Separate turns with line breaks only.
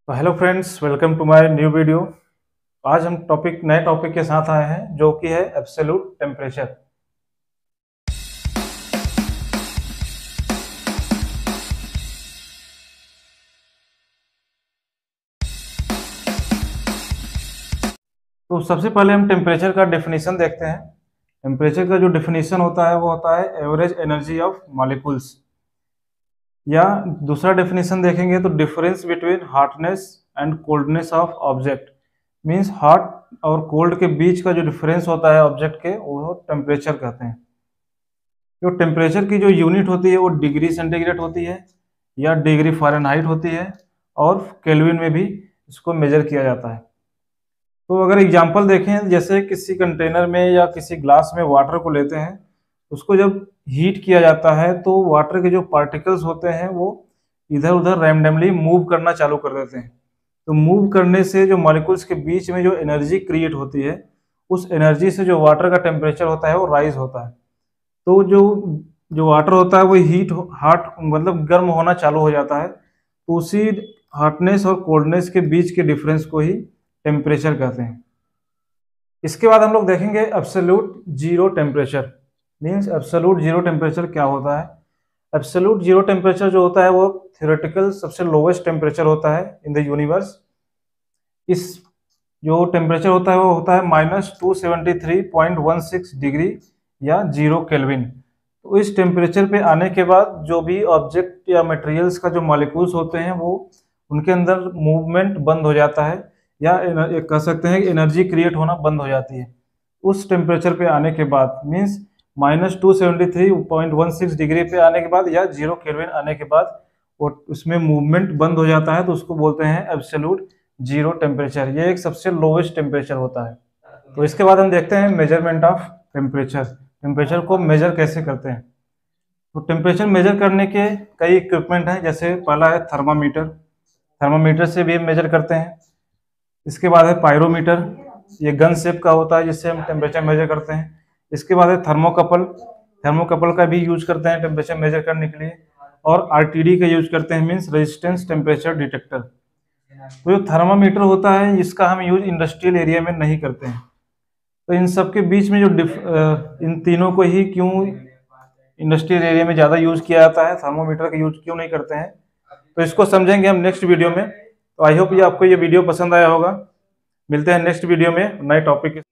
तो hello friends, welcome to my new video. आज हम नए टॉपिक के साथ आए हैं जो कि है एब्सोल्यूट टेम्परेचर। तो सबसे पहले हम टेम्परेचर का डेफिनेशन देखते हैं। टेम्परेचर का जो डेफिनेशन होता है वो होता है एवरेज एनर्जी ऑफ मॉलिक्यूल्स, या दूसरा डेफिनेशन देखेंगे तो difference between hotness and coldness of object. Means hot और कोल्ड के बीच का जो डिफरेंस होता है ऑब्जेक्ट के, वो टेम्परेचर कहते हैं। जो टेम्परेचर की जो यूनिट होती है वो डिग्री सेंटीग्रेड होती है या डिग्री फ़ारेनहाइट होती है, और केल्विन में भी इसको मेजर किया जाता है। तो अगर एग्जांपल देखें, जैसे किसी कंटेनर में या किसी ग्लास में वाटर को लेते हैं, उसको जब हीट किया जाता है तो वाटर के जो पार्टिकल्स होते हैं वो इधर उधर रैंडमली मूव करना चालू कर देते हैं। तो मूव करने से जो मॉलिक्यूल्स के बीच में जो एनर्जी क्रिएट होती है, उस एनर्जी से जो वाटर का टेम्परेचर होता है वो राइज होता है। तो जो जो वाटर होता है वो हॉट मतलब गर्म होना चालू हो जाता है। तो उसी हॉटनेस और कोल्डनेस के बीच के डिफरेंस को ही टेम्परेचर कहते हैं। इसके बाद हम लोग देखेंगे absolute zero temperature. Means absolute zero temperature क्या होता है। एब्सोल्यूट जीरो टेम्परेचर जो होता है वो थ्योरेटिकल सबसे लोवेस्ट टेम्परेचर होता है इन द यूनिवर्स। इस जो टेम्परेचर होता है वो होता है -273.16 या 0 केल्विन। तो इस टेम्परेचर पे आने के बाद जो भी ऑब्जेक्ट या मटेरियल्स का जो मॉलिक्यूल्स होते हैं वो उनके अंदर मूवमेंट बंद हो जाता है, या कह सकते हैं कि एनर्जी क्रिएट होना बंद हो जाती है। उस टेम्परेचर पे आने के बाद मीन्स -273.16 डिग्री पे आने के बाद या 0 केल्विन आने के बाद वो उसमें मूवमेंट बंद हो जाता है, तो उसको बोलते हैं एब्सोल्यूट जीरो टेम्परेचर। ये एक सबसे लोवेस्ट टेम्परेचर होता है। तो इसके बाद हम देखते हैं मेजरमेंट ऑफ टेम्परेचर। टेम्परेचर को मेजर कैसे करते हैं। तो टेम्परेचर मेजर करने के कई इक्विपमेंट हैं। जैसे पहला है थर्मामीटर। थर्मामीटर से भी हम मेजर करते हैं। इसके बाद है पायरोमीटर, ये गन शेप का होता है जिससे हम टेम्परेचर मेजर करते हैं। इसके बाद है थर्मोकपल। थर्मोकपल का भी यूज करते हैं टेम्परेचर मेजर करने के लिए। और आरटीडी का यूज करते हैं, मीन्स रेजिस्टेंस टेम्परेचर डिटेक्टर। तो जो थर्मामीटर होता है इसका हम यूज इंडस्ट्रियल एरिया में नहीं करते हैं। तो इन सब के बीच में जो इन तीनों को ही क्यों इंडस्ट्रियल एरिया में ज़्यादा यूज किया जाता है, थर्मोमीटर का यूज क्यों नहीं करते हैं, तो इसको समझेंगे हम नेक्स्ट वीडियो में। तो आई होप ये आपको ये वीडियो पसंद आया होगा। मिलते हैं नेक्स्ट वीडियो में नए टॉपिक।